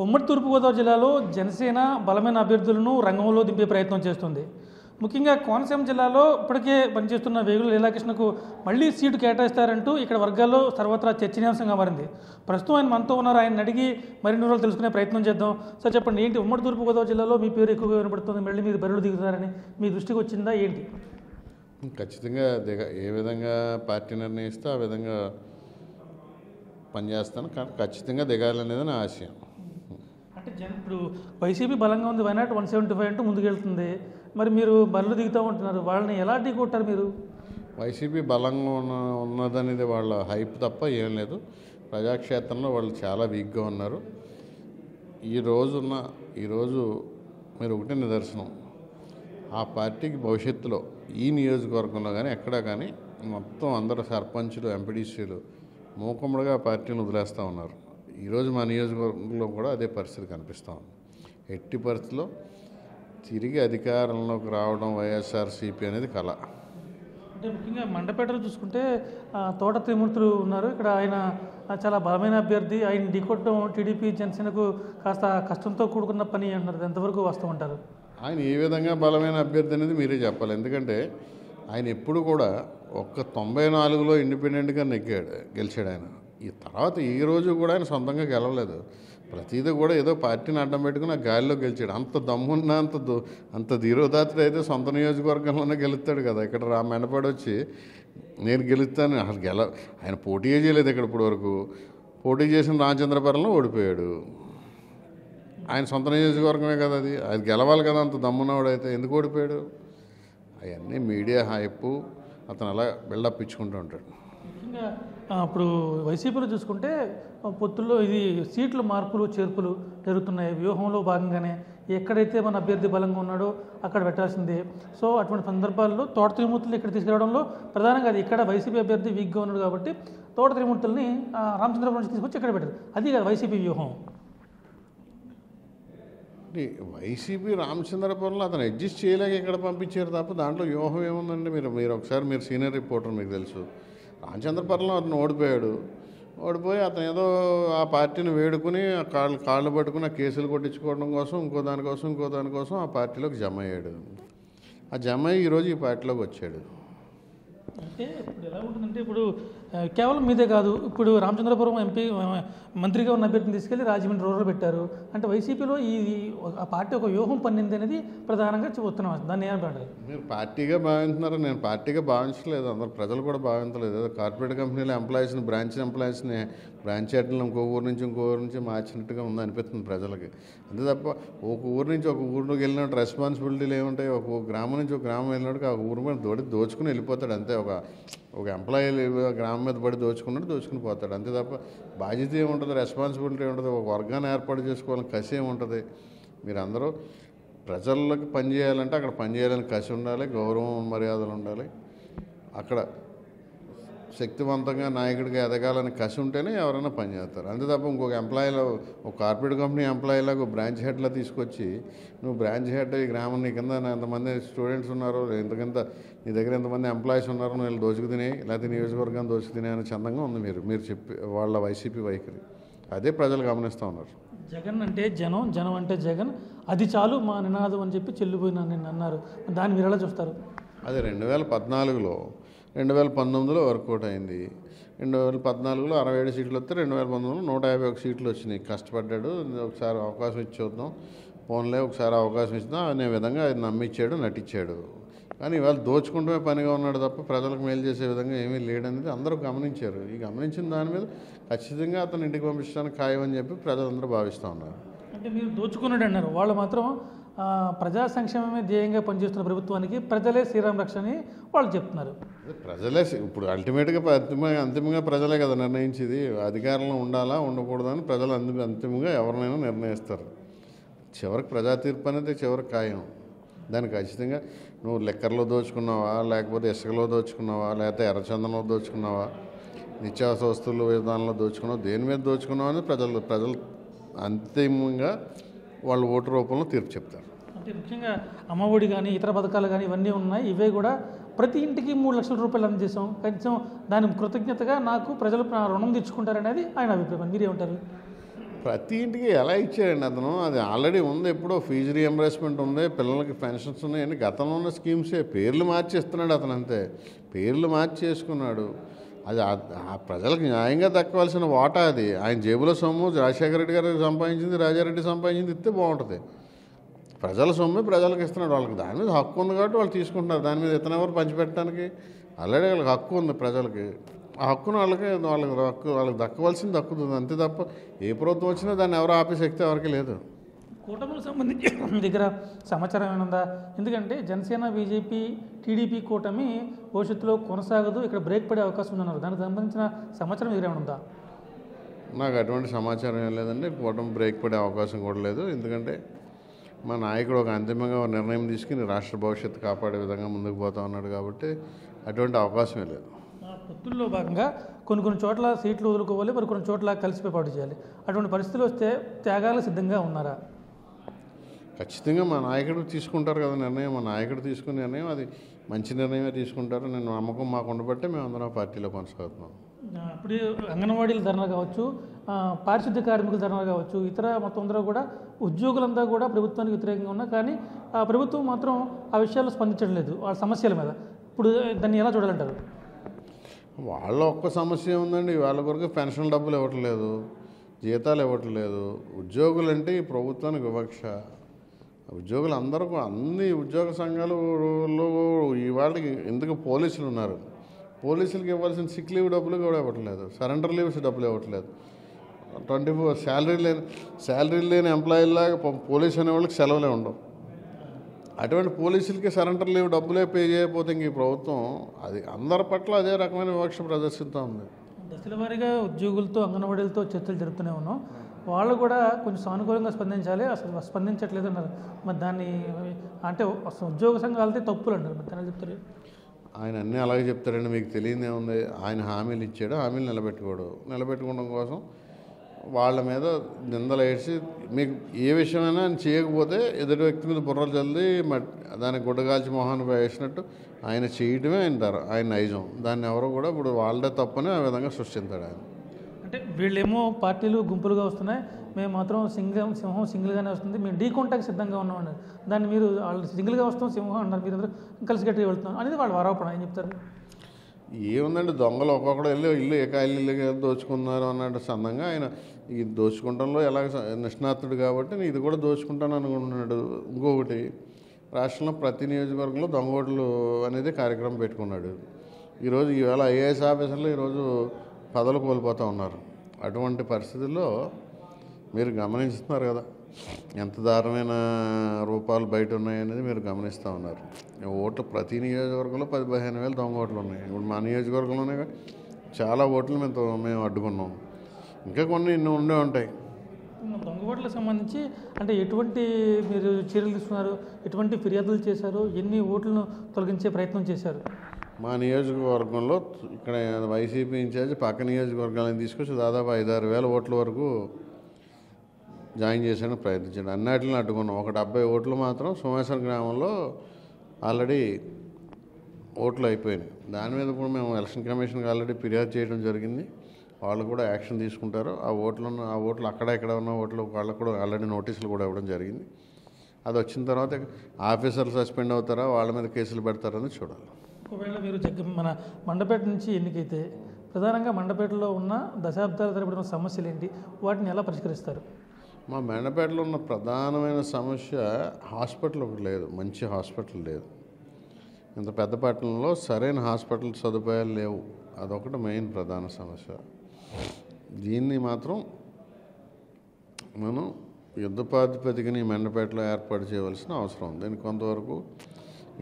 ఉమ్మడి తూర్పుగోదావరి జిల్లాలో జనసేన బలమైన అభ్యర్థులను రంగంలో దింపే ప్రయత్నం చేస్తుంది. ముఖ్యంగా కోనసీమ జిల్లాలో ఇప్పటికే పనిచేస్తున్న వేగుల లీలాకృష్ణకు మళ్లీ సీటు కేటాయిస్తారంటూ ఇక్కడ వర్గాల్లో సర్వత్రా చర్చనీయాంశంగా మారింది. ప్రస్తుతం ఆయన మనతో ఉన్నారు. ఆయన అడిగి మరిన్ని వివరాలు తెలుసుకునే ప్రయత్నం చేద్దాం. సార్ చెప్పండి, ఏంటి ఉమ్మడి తూర్పుగోదావరి జిల్లాలో మీ పేరు ఎక్కువగా వినపడుతుంది, మళ్ళీ మీరు బరిలో దిగుతారని మీ దృష్టికి వచ్చిందా ఏంటి? ఖచ్చితంగా ఏ విధంగా పార్టీ నిర్ణయిస్తే ఆ విధంగా పనిచేస్తాను, కానీ ఖచ్చితంగా దిగాలనేది నా ఆశయం. అంటే ఇప్పుడు వైసీపీ బలంగా ఉంది, 175 అంటూ ముందుకెళ్తుంది. మరి మీరు బరిలో దిగుతూ ఉంటున్నారు, వాళ్ళని ఎలా ఢీకొట్టారు మీరు? వైసీపీ బలంగా ఉన్నదనేది వాళ్ళ హైప్ తప్ప ఏం లేదు. ప్రజాక్షేత్రంలో వాళ్ళు చాలా వీక్గా ఉన్నారు. ఈరోజు మీరు ఒకటే నిదర్శనం, ఆ పార్టీకి భవిష్యత్తులో ఈ నియోజకవర్గంలో కానీ ఎక్కడా కానీ మొత్తం అందరూ సర్పంచులు ఎంపీడీసీలు మూకుమ్మడిగా పార్టీని వదిలేస్తూ ఉన్నారు. ఈరోజు మా నియోజకవర్గంలో కూడా అదే పరిస్థితి కనిపిస్తూ ఉంది. ఎట్టి పరిస్థితిలో తిరిగి అధికారంలోకి రావడం వైఎస్ఆర్సీపీ అనేది కళ. అంటే ముఖ్యంగా మండపేటలో చూసుకుంటే తోట త్రిమూర్తులు ఉన్నారు. ఇక్కడ ఆయన చాలా బలమైన అభ్యర్థి. ఆయన ఢీకొట్టడం టీడీపీ జనసేనకు కాస్త కష్టంతో కూడుకున్న పని అంటున్నారు. ఎంతవరకు వస్తూ ఉంటారు? ఆయన ఏ విధంగా బలమైన అభ్యర్థి అనేది మీరే చెప్పాలి. ఎందుకంటే ఆయన ఎప్పుడు కూడా 94లో ఇండిపెండెంట్గా గెలిచాడు ఆయన. ఈ తర్వాత ఈ రోజు కూడా ఆయన సొంతంగా గెలవలేదు. ప్రతిదీ కూడా ఏదో పార్టీని అడ్డం పెట్టుకుని ఆ గాలిలో గెలిచాడు. అంత దమ్మున్న అంత ధీరోదాతుడు అయితే సొంత నియోజకవర్గంలోనే గెలుస్తాడు కదా. ఇక్కడ మెండపాడు వచ్చి నేను గెలుస్తాను అసలు ఆయన పోటీ చేయలేదు. ఇక్కడ ఇప్పుడు వరకు పోటీ చేసిన రామచంద్రపురంలో ఓడిపోయాడు. ఆయన సొంత నియోజకవర్గమే కదా అది గెలవాలి కదా. అంత దమ్మున్నవాడు అయితే ఎందుకు ఓడిపోయాడు? అవన్నీ మీడియా హైపు, అతను అలా బిల్డప్ ఇచ్చుకుంటూ ఉంటాడు. ముఖ్యంగా ఇప్పుడు వైసీపీలో చూసుకుంటే పొత్తుల్లో ఇది సీట్ల మార్పులు చేర్పులు జరుగుతున్నాయి. వ్యూహంలో భాగంగానే ఎక్కడైతే మన అభ్యర్థి బలంగా ఉన్నాడో అక్కడ పెట్టాల్సిందే. సో అటువంటి సందర్భాల్లో తోట త్రిమూర్తులు ఇక్కడ తీసుకురావడంలో ప్రధానంగా అది ఇక్కడ వైసీపీ అభ్యర్థి వీక్గా ఉన్నాడు కాబట్టి తోట త్రిమూర్తుల్ని రామచంద్రపురం నుంచి తీసుకొచ్చి ఇక్కడ పెట్టారు. అది కదా వైసీపీ వ్యూహం. వైసీపీ రామచంద్రపురంలో అతను అడ్జస్ట్ చేయలేక ఇక్కడ పంపించారు తప్ప దాంట్లో వ్యూహం ఏముందండి? మీరు ఒకసారి మీరు సీనియర్ రిపోర్టర్, మీకు తెలుసు. రామచంద్రపురంలో అతను ఓడిపోయి అతను ఏదో ఆ పార్టీని వేడుకుని కాళ్ళు పట్టుకుని ఆ కేసులు కొట్టించుకోవడం కోసం ఇంకో దానికోసం ఆ పార్టీలోకి జమ అయ్యాడు. ఆ జమ అయ్యి ఈరోజు ఈ పార్టీలోకి వచ్చాడు. అంటే ఇప్పుడు ఎలా ఉంటుందంటే, ఇప్పుడు కేవలం మీదే కాదు, ఇప్పుడు రామచంద్రపురం ఎంపీ మంత్రిగా ఉన్న అభ్యర్థిని తీసుకెళ్లి రాజమండ్రి రూరల్ పెట్టారు. అంటే వైసీపీలో ఆ పార్టీ ఒక వ్యూహం పన్నింది అనేది ప్రధానంగా చెబుతున్నాం. దాన్ని ఏమంటారు? మీరు పార్టీగా భావిస్తున్నారు, నేను పార్టీగా భావించలేదు. అందరు ప్రజలు కూడా భావించలేదు. ఏదో కార్పొరేట్ కంపెనీలో ఎంప్లాయీస్ని బ్రాంచ్ హెడ్లను ఇంకో ఊరు నుంచి మార్చినట్టుగా ఉంది అనిపిస్తుంది ప్రజలకి. అంతే తప్ప ఒక ఊరు నుంచి ఒక ఊరికి వెళ్ళినట్టు రెస్పాన్సిబిలిటీలు ఏముంటాయి? ఒక గ్రామం నుంచి ఒక గ్రామం వెళ్ళినట్టు ఆ ఊరు మీద దోచుకుని వెళ్ళిపోతాడు అంతే. ఒక ఎంప్లాయీ గ్రామం మీద దోచుకుని పోతాడు అంతే తప్ప బాధ్యత ఏముంటుంది, రెస్పాన్సిబిలిటీ ఏముంటుంది, ఒక వర్గాన్ని ఏర్పాటు చేసుకోవాలని కసి ఏముంటుంది? మీరందరూ ప్రజలకు పనిచేయాలంటే అక్కడ పనిచేయాలని కసి ఉండాలి, గౌరవం మర్యాదలు ఉండాలి. అక్కడ శక్తివంతంగా నాయకుడిగా ఎదగాలని కసి ఉంటేనే ఎవరైనా పనిచేస్తారు. అంతే తప్ప ఇంకొక ఎంప్లాయీలో ఒక కార్పొరేట్ కంపెనీ ఎంప్లాయీలాగా బ్రాంచ్ హెడ్లో తీసుకొచ్చి నువ్వు బ్రాంచ్ హెడ్ ఈ గ్రామం నీ కింద ఎంతమంది స్టూడెంట్స్ ఉన్నారు, నీ దగ్గర ఎంతమంది ఎంప్లాయీస్ ఉన్నారు, నువ్వు వీళ్ళు దోచుకు తినే లేకపోతే నియోజకవర్గాన్ని దోచుకు తినే అనే చందంగా ఉంది మీరు చెప్పి వాళ్ళ వైసీపీ వైఖరి. అదే ప్రజలు గమనిస్తూ ఉన్నారు. జగన్ అంటే జనం, జనం అంటే జగన్, అది చాలు మా నినాదం అని చెప్పి చెల్లిపోయినా నేను అన్నారు. దాన్ని మీరు ఎలా చూస్తారు? అది 2014లో 2019లో వర్కౌట్ అయింది. 2014లో 67 సీట్లు వస్తే 2019లో 151 సీట్లు వచ్చినాయి. కష్టపడ్డాడు, ఒకసారి అవకాశం ఇచ్చి చూద్దాం, ఫోన్లే ఒకసారి అవకాశం ఇద్దాం అనే విధంగా ఆయన నమ్మించాడు, నటించాడు. కానీ ఇవాళ దోచుకుంటూనే పనిగా ఉన్నాడు తప్ప ప్రజలకు మేలు చేసే విధంగా ఏమీ లేడనేది అందరూ గమనించారు. ఈ గమనించిన దాని మీద ఖచ్చితంగా అతను ఇంటికి పంపించడానికి ఖాయమని చెప్పి ప్రజలందరూ భావిస్తూ ఉన్నారు. అంటే మీరు దోచుకున్నాడు అన్నారు, వాళ్ళు మాత్రం ప్రజా సంక్షేమమే ధ్యేయంగా పనిచేస్తున్న ప్రభుత్వానికి ప్రజలే శ్రీరామ రక్ష అని వాళ్ళు చెప్తున్నారు. ప్రజలే ఇప్పుడు అల్టిమేట్గా అంతిమంగా ప్రజలే కదా నిర్ణయించేది. అధికారంలో ఉండాలా ఉండకూడదని ప్రజలు అంతిమంగా ఎవరినైనా నిర్ణయిస్తారు. చివరికి ప్రజా తీర్పు అనేది చివరికి ఖాయం. దానికి ఖచ్చితంగా నువ్వు లెక్కర్లో దోచుకున్నావా, లేకపోతే ఇసుకలో దోచుకున్నావా, లేకపోతే ఎర్రచందనంలో దోచుకున్నావా, నిత్యావసర వస్తువుల విధానంలో దోచుకున్నావు, దేని మీద దోచుకున్నావు అని ప్రజలు అంతిమంగా వాళ్ళు ఓటు రూపంలో తీర్పు చెప్తారు. అంటే ముఖ్యంగా అమ్మఒడి కానీ ఇతర పథకాలు కానీ ఇవన్నీ ఉన్నాయి. ఇవే కూడా ప్రతి ఇంటికి 3 లక్షల రూపాయలు అందజేసాం. కనీసం దాని కృతజ్ఞతగా నాకు ప్రజలు రుణం తీర్చుకుంటారనేది ఆయన అభిప్రాయం. మీరేమంటారు? ప్రతి ఇంటికి ఎలా ఇచ్చాడండి అతను? అది ఆల్రెడీ ఉంది, ఎప్పుడో ఫీజు రియంబర్స్మెంట్ ఉంది, పిల్లలకి పెన్షన్స్ ఉన్నాయి, అన్ని గతంలో ఉన్న స్కీమ్సే, పేర్లు మార్చి ఇస్తున్నాడు అతను అంతే. పేర్లు మార్చి చేసుకున్నాడు. అది ఆ ప్రజలకు న్యాయంగా దక్కవలసిన వాటా అది. ఆయన జేబులో సొమ్ము రాజశేఖర రెడ్డి గారు సంపాదించింది, రాజారెడ్డి సంపాదించింది ఇస్తే బాగుంటుంది. ప్రజల సొమ్ము ప్రజలకు ఇస్తున్నాడు. వాళ్ళకి దాని మీద హక్కు ఉంది కాబట్టి వాళ్ళు తీసుకుంటున్నారు. దాని మీద ఇతను ఎవరు పంచిపెట్టడానికి? ఆల్రెడీ వాళ్ళకి హక్కు ఉంది ప్రజలకి. ఆ హక్కును వాళ్ళకి దక్కవలసింది దక్కుతుంది అంతే తప్ప ఏ ప్రభుత్వం వచ్చినా దాన్ని ఎవరు ఆపే శక్తి ఎవరికి లేదు. కూటమికి సంబంధించి మీ దగ్గర సమాచారం ఏమైనా ఉందా? ఎందుకంటే జనసేన, బీజేపీ, టీడీపీ కూటమి భవిష్యత్తులో కొనసాగదు, ఇక్కడ బ్రేక్ పడే అవకాశం ఉందన్నారు. దానికి సంబంధించిన సమాచారం దగ్గర ఏమైనా ఉందా? నాకు అటువంటి సమాచారం ఏం లేదండి. కూటమి బ్రేక్ పడే అవకాశం కూడా లేదు. ఎందుకంటే మా నాయకుడు ఒక అంతిమంగా ఒక నిర్ణయం తీసుకుని రాష్ట్ర భవిష్యత్తు కాపాడే విధంగా ముందుకు పోతా ఉన్నాడు కాబట్టి అటువంటి అవకాశమే లేదు. పొత్తుల్లో భాగంగా కొన్ని చోట్ల సీట్లు వదులుకోవాలి, మరి కొన్ని చోట్ల కలిసిపోయి పాటు చేయాలి. అటువంటి పరిస్థితులు వస్తే త్యాగాలు సిద్ధంగా ఉన్నారా? ఖచ్చితంగా మా నాయకుడు తీసుకుంటారు కదా నిర్ణయం. మా నాయకుడు తీసుకునే నిర్ణయం అది మంచి నిర్ణయమే తీసుకుంటారు. నేను నమ్మకం మాకు ఉండబట్టే మేము అందరం పార్టీలో కొనసాగుతున్నాం. ఇప్పుడు అంగన్వాడీల ధర్నా కావచ్చు, పారిశుద్ధ్య కార్మికుల ధర్నా కావచ్చు, ఇతర మొత్తం అందరూ కూడా ఉద్యోగులంతా కూడా ప్రభుత్వానికి వ్యతిరేకంగా ఉన్నా కానీ ఆ ప్రభుత్వం మాత్రం ఆ విషయాల్లో స్పందించడం లేదు వాళ్ళ సమస్యల మీద. ఇప్పుడు దాన్ని ఎలా చూడాలంటారు? వాళ్ళ ఒక్క సమస్య ఉందండి. వాళ్ళ కొరకు పెన్షన్ డబ్బులు ఇవ్వట్లేదు, జీతాలు ఇవ్వట్లేదు. ఉద్యోగులు అంటే ఈ ప్రభుత్వానికి వివక్ష. ఉద్యోగులు అందరికీ అన్ని ఉద్యోగ సంఘాలలో ఇవాళకి ఎందుకు పోలీసులు ఉన్నారు, పోలీసులకి ఇవ్వాల్సిన సిక్ లీవ్ డబ్బులు కూడా ఇవ్వట్లేదు, సరెండర్ లీవ్స్ డబ్బులు ఇవ్వట్లేదు. 24 శాలరీ లేని ఎంప్లాయీలాగా పోలీసు అనే వాళ్ళకి సెలవులే ఉండవు. అటువంటి పోలీసులకి సరెండర్ లీవ్ డబ్బులే పే చేయకపోతే ఇంక ఈ ప్రభుత్వం అది అందరి పట్ల అదే రకమైన వివక్ష ప్రదర్శిస్తూ ఉంది. దశల వారీగా ఉద్యోగులతో అంగన్వాడీలతో చర్చలు జరుపుతూనే ఉన్నాం. వాళ్ళు కూడా కొంచెం సానుకూలంగా స్పందించాలి, అసలు స్పందించట్లేదు అన్నారు. మరి దాన్ని అంటే అసలు ఉద్యోగ సంఘాలతో తప్పులు అంటారు, మరి దాన్ని చెప్తారు. ఆయన అన్నీ అలాగే చెప్తారండి. మీకు తెలియదే ఉంది. ఆయన హామీలు ఇచ్చాడు, హామీలు నిలబెట్టుకోవడం కోసం వాళ్ళ మీద నిందలు వేసి మీకు ఏ విషయమైనా ఆయన చేయకపోతే ఎదుటి వ్యక్తి మీద బుర్రలు చల్లి దానికి గుడ్డగాల్చి మొహాన్ని వేసినట్టు ఆయన చేయడమే ఆయన నైజం. దాన్ని ఎవరు కూడా ఇప్పుడు వాళ్ళదే తప్పని ఆ విధంగా సృష్టించాడు ఆయన. అంటే వీళ్ళేమో పార్టీలు గుంపులుగా వస్తున్నాయి, మేము మాత్రం సింహం సింగిల్గానే వస్తుంది, మేము ఢీ కాంటాక్ట్ సిద్ధంగా ఉన్నామన్నారు. దాన్ని మీరు వాళ్ళు సింగిల్గా వస్తాం సింహం అన్నారు, మీరు అందరూ కలిసి గట్టిగా వెళ్తున్నాం అనేది వాళ్ళు ఆరోపణ. ఏం చెప్తారు? ఏముందండి, దొంగలు ఒక్కొక్కడు ఇల్లు ఇల్లు దోచుకున్నారు అన్నట్టు సందంగా ఆయన ఈ దోచుకుంటంలో ఎలాగ నిష్ణాతుడు కాబట్టి నేను ఇది కూడా దోచుకుంటాను అనుకుంటున్నాడు. ఇంకొకటి, రాష్ట్రంలో ప్రతి నియోజకవర్గంలో దొంగ ఓట్లు అనేది కార్యక్రమం పెట్టుకున్నాడు. ఈవేళ ఐఏఎస్ ఆఫీసర్లు ఈరోజు పదవులు కోల్పోతూ ఉన్నారు. అటువంటి పరిస్థితుల్లో మీరు గమనిస్తున్నారు కదా ఎంత దారుణమైన రూపాలు బయట ఉన్నాయనేది మీరు గమనిస్తూ ఉన్నారు. ఓట్లు ప్రతి నియోజకవర్గంలో 10-15 వేలు దొంగ ఓట్లు ఉన్నాయి. ఇప్పుడు మా నియోజకవర్గంలోనే చాలా ఓట్లు మేము అడ్డుకున్నాం. ఇంకా కొన్ని ఇన్ని ఉండే ఉంటాయి. దొంగ ఓట్లకు సంబంధించి అంటే ఎటువంటి మీరు చర్యలు తీసుకున్నారు, ఎటువంటి ఫిర్యాదులు చేశారు, ఎన్ని ఓట్లను తొలగించే ప్రయత్నం చేశారు? మా నియోజకవర్గంలో ఇక్కడ వైసీపీ ఇన్ఛార్జ్ పక్క నియోజకవర్గాలను తీసుకొచ్చి దాదాపు 5-6 వేల ఓట్ల వరకు జాయిన్ చేసేందుకు ప్రయత్నించాడు. అన్నిటిని అడ్డుకున్నాం. ఒక 70 ఓట్లు మాత్రం సోమేశ్వరం గ్రామంలో ఆల్రెడీ ఓట్లు అయిపోయినాయి. దాని మీద కూడా మేము ఎలక్షన్ కమిషన్కి ఆల్రెడీ ఫిర్యాదు చేయడం జరిగింది. వాళ్ళు కూడా యాక్షన్ తీసుకుంటారు. ఆ ఓట్లు అక్కడ ఉన్న ఓట్లు వాళ్ళకు కూడా ఆల్రెడీ నోటీసులు కూడా ఇవ్వడం జరిగింది. అది వచ్చిన తర్వాత ఆఫీసర్లు సస్పెండ్ అవుతారా, వాళ్ళ మీద కేసులు పెడతారని చూడాలి. ఒకవేళ మీరు మన మండపేట నుంచి ఎన్నికైతే ప్రధానంగా మండపేటలో ఉన్న దశాబ్దాల తరబడిన సమస్యలు ఏంటి, వాటిని ఎలా పరిష్కరిస్తారు? మా మండపేటలో ఉన్న ప్రధానమైన సమస్య హాస్పిటల్ ఒకటి లేదు, మంచి హాస్పిటల్ లేదు. ఇంత పెద్ద పట్టణంలో సరైన హాస్పిటల్ సదుపాయాలు లేవు. అదొకటి మెయిన్ ప్రధాన సమస్య. దీన్ని మాత్రం మనం యుద్ధ ప్రాతిపదికని మండపేటలో ఏర్పాటు చేయవలసిన అవసరం ఉంది. దీనికి కొంతవరకు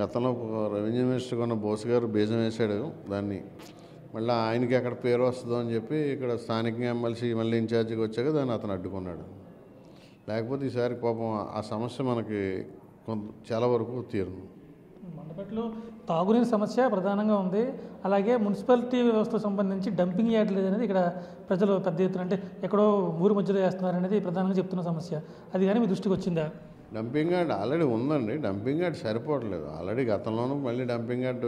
గతంలో రెవెన్యూ మినిస్టర్ కొన్న బోస్ గారు బీజం వేశాడు. దాన్ని మళ్ళీ ఆయనకి ఎక్కడ పేరు వస్తుందో అని చెప్పి ఇక్కడ స్థానికంగా ఎమ్మెల్సీ మళ్ళీ ఇన్ఛార్జిగా వచ్చాక దాన్ని అతను అడ్డుకున్నాడు. లేకపోతే ఈసారి పాపం ఆ సమస్య మనకి చాలా వరకు తీరును. మండపేటలో తాగునీరు సమస్య ప్రధానంగా ఉంది. అలాగే మున్సిపాలిటీ వ్యవస్థకు సంబంధించి డంపింగ్ యార్డ్ లేదనేది ఇక్కడ ప్రజలు పెద్ద ఎత్తున అంటే ఎక్కడో ఊరు మధ్యలో వేస్తున్నారనేది ప్రధానంగా చెప్తున్న సమస్య. అది కానీ మీ దృష్టికి వచ్చిందా? డంపింగ్ యార్డ్ ఆల్రెడీ ఉందండి. డంపింగ్ యార్డ్ సరిపోవట్లేదు. ఆల్రెడీ గతంలోనూ మళ్ళీ డంపింగ్ యార్డ్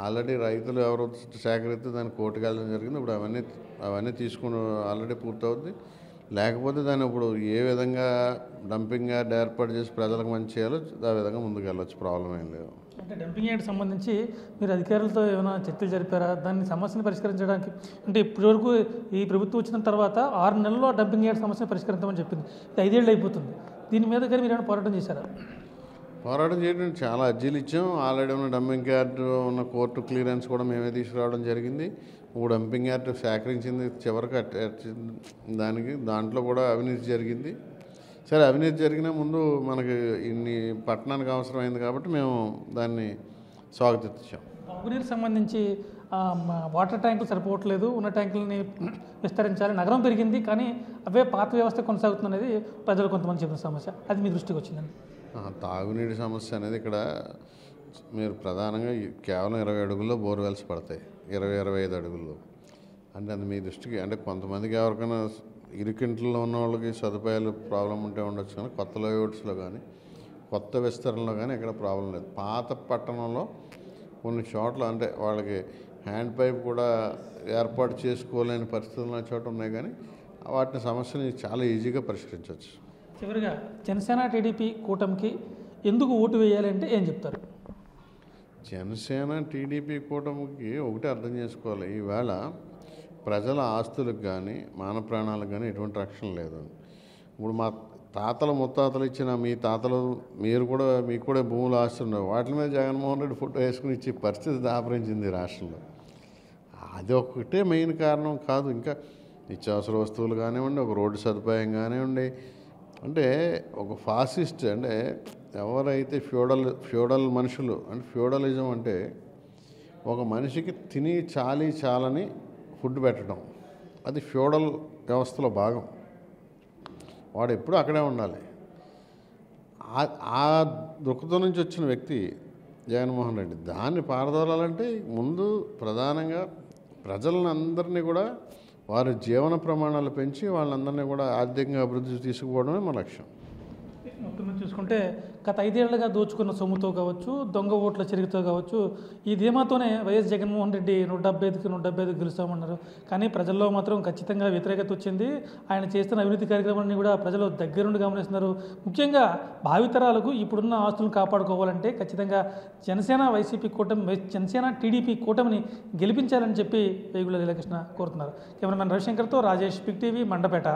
ఆల్రెడీ రైతులు ఎవరో సేకరిస్తే దాన్ని కోర్టుకు వెళ్ళడం జరిగింది. ఇప్పుడు అవన్నీ తీసుకుని ఆల్రెడీ పూర్తవుద్ది. లేకపోతే దాన్ని ఇప్పుడు ఏ విధంగా డంపింగ్ యార్డ్ ఏర్పాటు చేసి ప్రజలకు మంచి చేయాలో ఆ విధంగా ముందుకు వెళ్ళొచ్చు, ప్రాబ్లం ఏం లేదు. అంటే డంపింగ్ యార్డ్ సంబంధించి మీరు అధికారులతో ఏమైనా చర్చలు జరిపారా? దాన్ని సమస్యను పరిష్కరించడానికి అంటే ఇప్పటివరకు ఈ ప్రభుత్వం వచ్చిన తర్వాత 6 నెలల్లో డంపింగ్ యార్డ్ సమస్యను పరిష్కరించమని చెప్పింది. ఇది 5 ఏళ్ళు అయిపోతుంది. దీని మీద కానీ మీరు ఏమైనా పోరాటం చేశారా? పోరాటం చేయడానికి చాలా అర్జీలు ఇచ్చాం. ఆల్రెడీ ఉన్న డంపింగ్ యార్డ్ ఉన్న కోర్టు క్లియరెన్స్ కూడా మేమే తీసుకురావడం జరిగింది. 3 డంపింగ్ యార్డ్ సేకరించింది చివరికి దాంట్లో కూడా అవినీతి జరిగింది. సరే, అవినీతి జరిగిన ముందు మనకి ఇన్ని పట్టణానికి అవసరమైంది కాబట్టి మేము దాన్ని స్వాగతించాం. తాగునీరు సంబంధించి వాటర్ ట్యాంకులు సరిపోవట్లేదు, ఉన్న ట్యాంకులని విస్తరించాలి. నగరం పెరిగింది కానీ అవే పాత వ్యవస్థ కొనసాగుతుందనేది ప్రజలు కొంతమంది చెప్పిన సమస్య. అది మీ దృష్టికి వచ్చిందండి? తాగునీటి సమస్య అనేది ఇక్కడ మీరు ప్రధానంగా కేవలం 20 అడుగుల్లో బోర్వెల్స్ పడతాయి, 20-25 అడుగుల్లో. అంటే అది మీ దృష్టికి అంటే కొంతమందికి ఎవరికైనా ఇరుకింట్లో ఉన్న వాళ్ళకి సదుపాయాలు ప్రాబ్లం ఉంటే ఉండొచ్చు, కానీ కొత్త లేఅవుట్స్లో కానీ కొత్త విస్తరణలో కానీ ఇక్కడ ప్రాబ్లం లేదు. పాత పట్టణంలో కొన్ని చోట్ల అంటే వాళ్ళకి హ్యాండ్ పైప్ కూడా ఏర్పాటు చేసుకోలేని పరిస్థితులు ఉన్న చోట ఉన్నాయి, కానీ వాటిని సమస్యని చాలా ఈజీగా పరిష్కరించవచ్చు. చివరిగా జనసేన టీడీపీ కూటమికి ఎందుకు ఓటు వేయాలంటే ఏం చెప్తారు? జనసేన టీడీపీ కూటమికి ఒకటే అర్థం చేసుకోవాలి, ఈవేళ ప్రజల ఆస్తులకు కానీ మాన ప్రాణాలకు కానీ ఎటువంటి రక్షణ లేదు. ఇప్పుడు మా తాతలు ముత్తాతలు ఇచ్చిన మీ తాతలు మీకు కూడా భూములు ఆస్తులు ఉన్నాయి, వాటి మీద జగన్మోహన్ రెడ్డి ఫోటో వేసుకుని ఇచ్చే పరిస్థితి దాపరించింది రాష్ట్రంలో. అది ఒకటే మెయిన్ కారణం కాదు, ఇంకా నిత్యావసర వస్తువులు కానివ్వండి, ఒక రోడ్డు సదుపాయం కానివ్వండి. అంటే ఒక ఫాసిస్ట్ అంటే ఎవరైతే ఫ్యూడల్ మనుషులు అంటే ఫ్యూడలిజం అంటే ఒక మనిషికి తిని చాలని ఫుడ్ పెట్టడం, అది ఫ్యూడల్ వ్యవస్థలో భాగం. వాడు ఎప్పుడూ అక్కడే ఉండాలి. ఆ దృక్పథం నుంచి వచ్చిన వ్యక్తి జగన్మోహన్ రెడ్డి. దాన్ని పారదోలాలంటే ముందు ప్రధానంగా ప్రజలను అందరినీ కూడా వారి జీవన ప్రమాణాలు పెంచి వాళ్ళందరినీ కూడా ఆర్థికంగా అభివృద్ధి తీసుకుపోవడమే మన లక్ష్యం. మొత్తం మీద చూసుకుంటే గత 5 ఏళ్లుగా దోచుకున్న సొమ్ముతో కావచ్చు, దొంగ ఓట్ల చరిత్రతో కావచ్చు, ఈ ధీమాతోనే వైఎస్ జగన్మోహన్ రెడ్డి 175 గెలుస్తామన్నారు. కానీ ప్రజల్లో మాత్రం ఖచ్చితంగా వ్యతిరేకత వచ్చింది. ఆయన చేస్తున్న అవినీతి కార్యక్రమాన్ని కూడా ప్రజలు దగ్గరుండి గమనిస్తున్నారు. ముఖ్యంగా భావితరాలకు ఇప్పుడున్న ఆస్తులను కాపాడుకోవాలంటే ఖచ్చితంగా జనసేన టీడీపీ కూటమిని గెలిపించాలని చెప్పి వేగుల లీలాకృష్ణ కోరుతున్నారు. కెమెరామెన్ రవిశంకర్తో రాజేష్, పిక్ టీవీ, మండపేట.